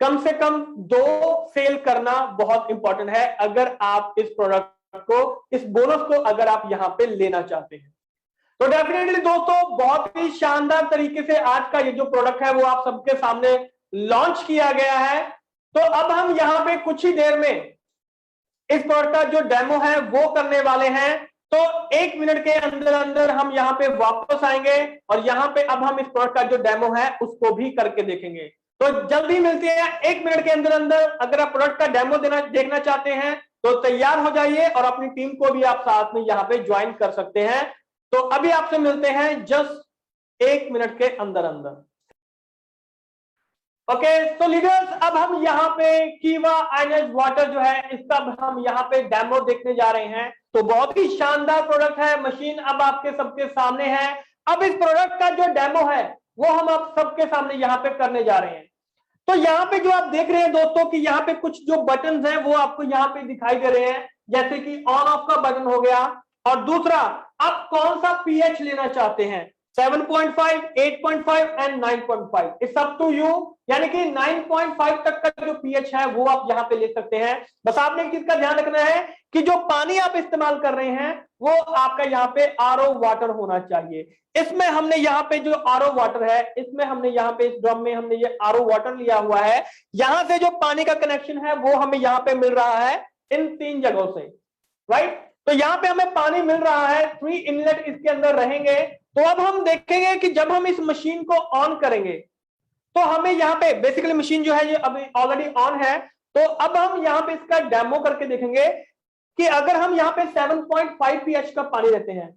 कम से कम 2 सेल करना बहुत इंपॉर्टेंट है अगर आप इस प्रोडक्ट को, इस बोनस को अगर आप यहां पे लेना चाहते हैं। तो डेफिनेटली दोस्तों बहुत ही शानदार तरीके से आज का ये जो प्रोडक्ट है वो आप सबके सामने लॉन्च किया गया है। तो अब हम यहां पे कुछ ही देर में इस प्रोडक्ट का जो डेमो है वो करने वाले हैं, तो 1 मिनट के अंदर अंदर हम यहां पे वापस आएंगे और यहां पे अब हम इस प्रोडक्ट का जो डेमो है उसको भी करके देखेंगे। तो जल्दी मिलते हैं 1 मिनट के अंदर अंदर। अगर आप प्रोडक्ट का डेमो देखना चाहते हैं तो तैयार हो जाइए और अपनी टीम को भी आप साथ में यहां पे ज्वाइन कर सकते हैं। तो अभी आपसे मिलते हैं जस्ट 1 मिनट के अंदर अंदर। ओके, तो लीडर्स अब हम यहाँ पे कीवा आयनाइज्ड वाटर जो है इसका हम यहाँ पे डेमो देखने जा रहे हैं। तो बहुत ही शानदार प्रोडक्ट है, मशीन अब आपके सबके सामने है। अब इस प्रोडक्ट का जो डेमो है वो हम आप सबके सामने यहाँ पे करने जा रहे हैं। तो यहाँ पे जो आप देख रहे हैं दोस्तों कि यहाँ पे कुछ जो बटन हैं वो आपको यहाँ पे दिखाई दे रहे हैं, जैसे कि ऑन ऑफ का बटन हो गया, और दूसरा आप कौन सा पीएच लेना चाहते हैं, 7.5, 8.5 and 9.5, it's up to you. यानी कि 9.5 तक का जो पीएच है वो आप यहां पे ले सकते हैं। बस आपने एक चीज का ध्यान रखना है कि जो पानी आप इस्तेमाल कर रहे हैं वो आपका यहाँ पे आरओ वाटर होना चाहिए। इसमें हमने यहाँ पे जो आरओ वाटर है, इसमें हमने यहाँ पे इस ड्रम में हमने ये आरओ वाटर लिया हुआ है। यहां से जो पानी का कनेक्शन है वो हमें यहाँ पे मिल रहा है इन 3 जगहों से, राइट। तो यहाँ पे हमें पानी मिल रहा है, 3 इनलेट इसके अंदर रहेंगे। तो अब हम देखेंगे कि जब हम इस मशीन को ऑन करेंगे तो हमें यहाँ पे बेसिकली मशीन जो है ये अभी ऑलरेडी ऑन है। तो अब हम यहाँ पे इसका डेमो करके देखेंगे कि अगर हम यहाँ पे 7.5 pH का पानी लेते हैं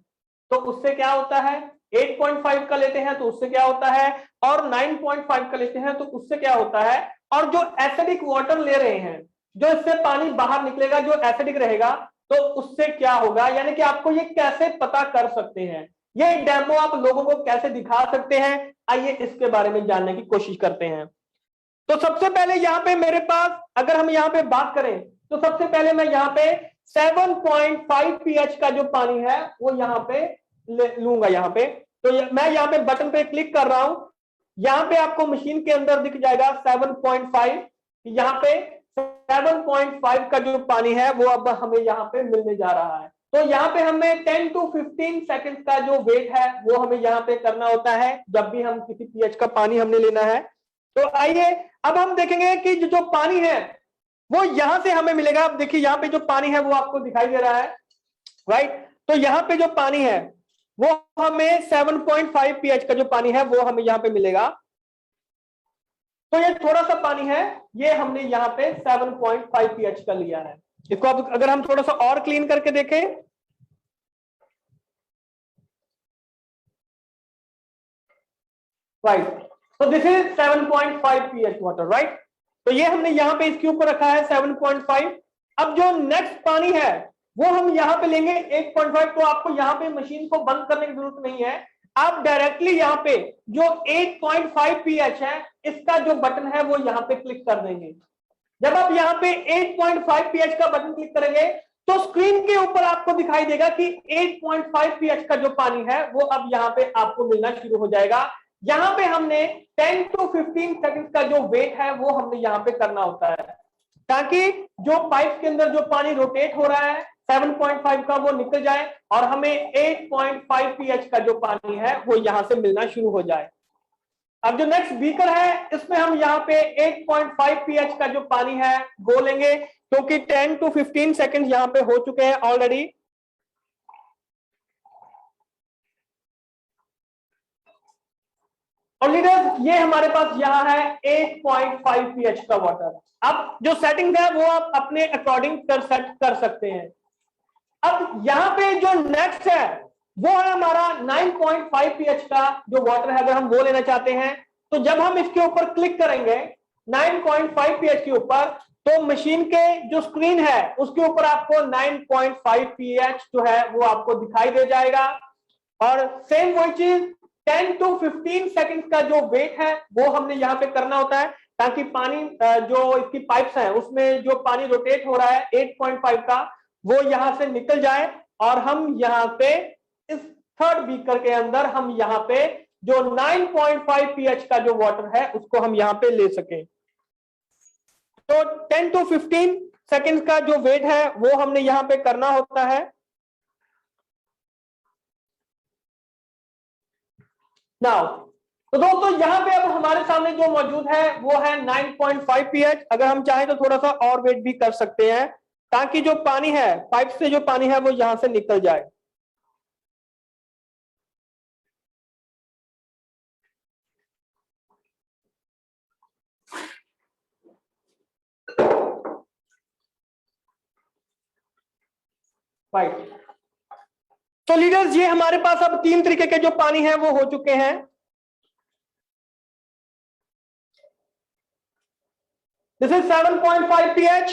तो उससे क्या होता है, 8.5 का लेते हैं तो उससे क्या होता है, और 9.5 का लेते हैं तो उससे क्या होता है। और जो एसिडिक वाटर ले रहे हैं, जो इससे पानी बाहर निकलेगा जो एसिडिक रहेगा, तो उससे क्या होगा, यानी कि आपको ये कैसे पता कर सकते हैं। ये डेमो आप लोगों को कैसे दिखा सकते हैं, आइए इसके बारे में जानने की कोशिश करते हैं। तो सबसे पहले यहाँ पे मेरे पास अगर हम यहाँ पे बात करें तो सबसे पहले मैं यहाँ पे 7.5 pH का जो पानी है वो यहाँ पे लूंगा। यहाँ पे तो मैं यहाँ पे बटन पे क्लिक कर रहा हूं, यहाँ पे आपको मशीन के अंदर दिख जाएगा 7.5। यहाँ पे 7.5 का जो पानी है वो अब हमें यहाँ पे मिलने जा रहा है। तो यहाँ पे हमें 10 to 15 सेकंड का जो वेट है वो हमें यहाँ पे करना होता है जब भी हम किसी pH का पानी हमने लेना है। तो आइए अब हम देखेंगे कि जो पानी है वो यहां से हमें मिलेगा। अब देखिए यहाँ पे जो पानी है वो आपको दिखाई दे रहा है, राइट। तो यहाँ पे जो पानी है वो हमें 7.5 pH का जो पानी है वो हमें यहाँ पे मिलेगा। तो ये थोड़ा सा पानी है, ये हमने यहाँ पे 7.5 pH का लिया है। इसको अब अगर हम थोड़ा सा और क्लीन करके देखें, राइट, तो this is 7.5 pH water, right. तो ये हमने यहाँ पे इसके ऊपर रखा है 7.5। अब जो नेक्स्ट पानी है वो हम यहाँ पे लेंगे 8.5। तो आपको यहाँ पे मशीन को बंद करने की जरूरत नहीं है, आप डायरेक्टली यहाँ पे जो 8.5 pH है इसका जो बटन है वो यहाँ पे क्लिक कर देंगे। जब आप यहाँ पे 8.5 pH का बटन क्लिक करेंगे तो स्क्रीन के ऊपर आपको दिखाई देगा कि 8.5 pH का जो पानी है वो अब यहाँ पे आपको मिलना शुरू हो जाएगा। यहाँ पे हमने 10 to 15 सेकंड का जो वेट है वो हमने यहाँ पे करना होता है ताकि जो पाइप के अंदर जो पानी रोटेट हो रहा है 7.5 का वो निकल जाए और हमें 8.5 pH का जो पानी है वो यहाँ से मिलना शुरू हो जाए। अब जो नेक्स्ट बीकर है इसमें हम यहाँ पे 8.5 pH का जो पानी है वो लेंगे क्योंकि 10 to 15 सेकंड यहाँ पे हो चुके हैं ऑलरेडी। और लीडर्स ये हमारे पास यहाँ है 8.5 pH का वाटर। अब जो सेटिंग है वो आप अपने अकॉर्डिंग सेट कर सकते हैं। अब यहाँ पे जो नेक्स्ट है वो है हमारा 9.5 pH का जो वाटर है। अगर हम वो लेना चाहते हैं तो जब हम इसके ऊपर क्लिक करेंगे 9.5 pH के ऊपर तो मशीन के जो स्क्रीन है उसके ऊपर आपको 9.5 pH जो है वो आपको दिखाई दे जाएगा। और सेम वही चीज 10 to 15 सेकंड का जो वेट है वो हमने यहाँ पे करना होता है ताकि पानी जो इसकी पाइप्स हैं उसमें जो पानी रोटेट हो रहा है 8.5 का वो यहां से निकल जाए और हम यहाँ पे इस थर्ड बीकर के अंदर हम यहाँ पे जो 9.5 pH का जो वाटर है उसको हम यहाँ पे ले सकें। तो 10 to 15 सेकंड का जो वेट है वो हमने यहाँ पे करना होता है। नाउ तो दोस्तों यहाँ पे अब हमारे सामने जो मौजूद है वो है 9.5 pH। अगर हम चाहें तो थोड़ा सा और वेट भी कर सकते हैं ताकि जो पानी है पाइप से जो पानी है वो यहां से निकल जाए। राइट, तो लीडर्स ये हमारे पास अब 3 तरीके के जो पानी है वो हो चुके हैं। This is 7.5 pH,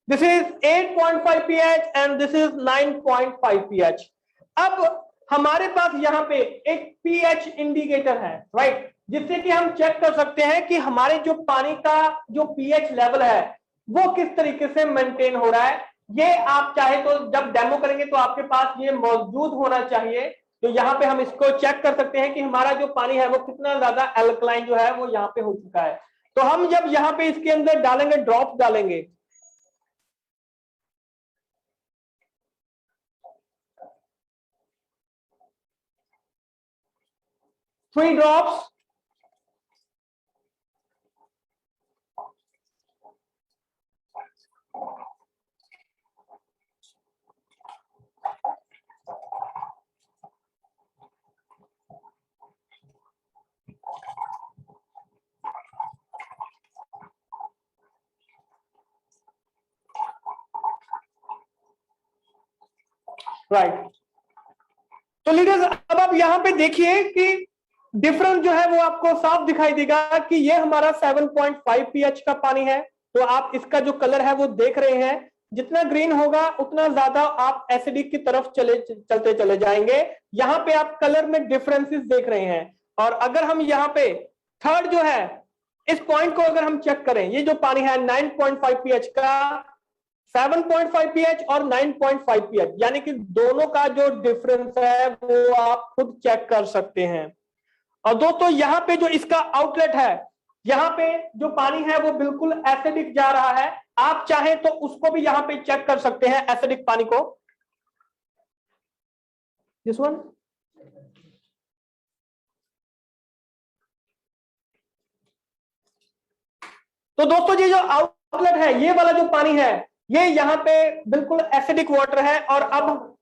this is 8.5 pH and this is 9.5 pH। अब हमारे पास यहाँ पे एक pH इंडिकेटर है, राइट, जिससे कि हम चेक कर सकते हैं कि हमारे जो पानी का जो pH लेवल है वो किस तरीके से मेंटेन हो रहा है। ये आप चाहे तो जब डेमो करेंगे तो आपके पास ये मौजूद होना चाहिए। तो यहाँ पे हम इसको चेक कर सकते हैं कि हमारा जो पानी है वो कितना ज्यादा एल्कलाइन जो है वो यहाँ पे हो चुका है। तो हम जब यहाँ पे इसके अंदर डालेंगे, ड्रॉप डालेंगे, थ्री ड्रॉप्स, राइट। तो लीडर्स अब आप यहां पे देखिए कि डिफरेंस जो है वो आपको साफ दिखाई देगा कि ये हमारा 7.5 pH का पानी है। तो आप इसका जो कलर है वो देख रहे हैं जितना ग्रीन होगा उतना ज्यादा आप एसिडिक की तरफ चलते चले जाएंगे। यहाँ पे आप कलर में डिफरेंसेस देख रहे हैं। और अगर हम यहाँ पे थर्ड जो है इस पॉइंट को अगर हम चेक करें, ये जो पानी है 9.5 pH का, 7.5 pH और 9.5 pH, यानी कि दोनों का जो डिफरेंस है वो आप खुद चेक कर सकते हैं। और दोस्तों यहाँ पे जो इसका आउटलेट है, यहाँ पे जो पानी है वो बिल्कुल एसिडिक जा रहा है। आप चाहें तो उसको भी यहाँ पे चेक कर सकते हैं, एसिडिक पानी को। दिस वन, तो दोस्तों ये जो आउटलेट है, ये वाला जो पानी है, ये यहाँ पे बिल्कुल एसिडिक वाटर है। और अब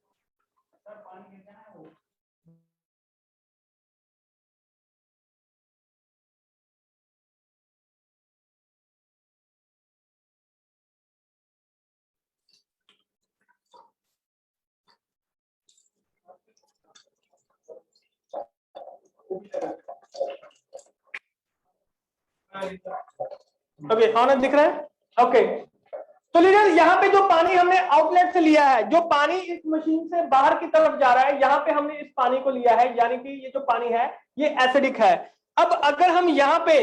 ओके, ऑनर दिख रहा है। ओके, तो लीडर यहाँ पे जो पानी हमने आउटलेट से लिया है, जो पानी इस मशीन से बाहर की तरफ जा रहा है, यहाँ पे हमने इस पानी को लिया है, यानी कि ये जो पानी है ये एसिडिक है। अब अगर हम यहाँ पे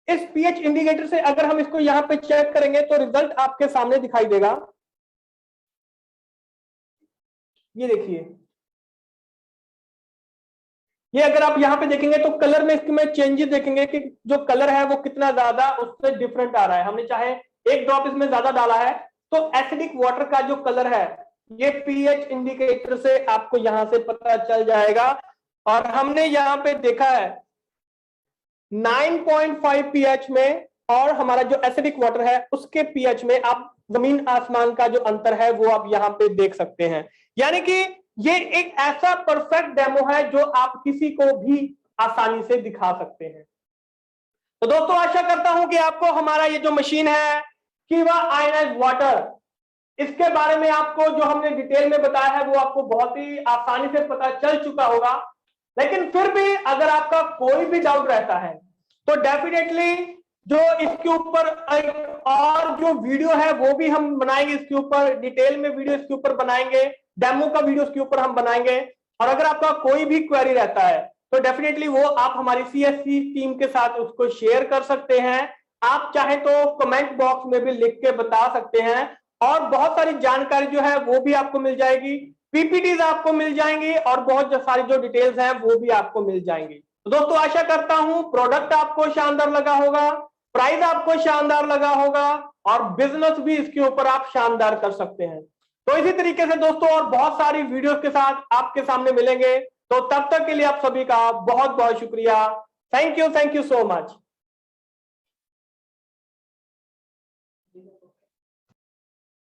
इस पीएच इंडिकेटर से अगर हम इसको यहाँ पे चेक करेंगे तो रिजल्ट आपके सामने दिखाई देगा। ये देखिए, ये अगर आप यहाँ पे देखेंगे तो कलर में इसमें चेंजेस देखेंगे कि जो कलर है वो कितना ज्यादा उससे डिफरेंट आ रहा है। हमने चाहे एक ड्रॉप इसमें ज्यादा डाला है तो एसिडिक वाटर का जो कलर है ये पीएच इंडिकेटर से आपको यहां से पता चल जाएगा। और हमने यहाँ पे देखा है 9.5 pH में और हमारा जो एसिडिक वाटर है उसके pH में आप जमीन आसमान का जो अंतर है वो आप यहाँ पे देख सकते हैं। यानी कि ये एक ऐसा परफेक्ट डेमो है जो आप किसी को भी आसानी से दिखा सकते हैं। तो दोस्तों आशा करता हूं कि आपको हमारा ये जो मशीन है कीवा आयनाइज्ड वाटर, इसके बारे में आपको जो हमने डिटेल में बताया है वो आपको बहुत ही आसानी से पता चल चुका होगा। लेकिन फिर भी अगर आपका कोई भी डाउट रहता है तो डेफिनेटली जो इसके ऊपर एक और जो वीडियो है वो भी हम बनाएंगे, इसके ऊपर डिटेल में वीडियो इसके ऊपर बनाएंगे, डेमो का वीडियो इसके ऊपर हम बनाएंगे। और अगर आपका कोई भी क्वेरी रहता है तो डेफिनेटली वो आप हमारी सीएससी टीम के साथ उसको शेयर कर सकते हैं। आप चाहे तो कमेंट बॉक्स में भी लिख के बता सकते हैं और बहुत सारी जानकारी जो है वो भी आपको मिल जाएगी, पीपीटीज आपको मिल जाएंगी और बहुत सारी जो डिटेल्स हैं वो भी आपको मिल जाएंगी। तो दोस्तों आशा करता हूं प्रोडक्ट आपको शानदार लगा होगा, प्राइस आपको शानदार लगा होगा और बिजनेस भी इसके ऊपर आप शानदार कर सकते हैं। तो इसी तरीके से दोस्तों और बहुत सारी वीडियोस के साथ आपके सामने मिलेंगे। तो तब तक के लिए आप सभी का बहुत बहुत शुक्रिया। Thank you so much.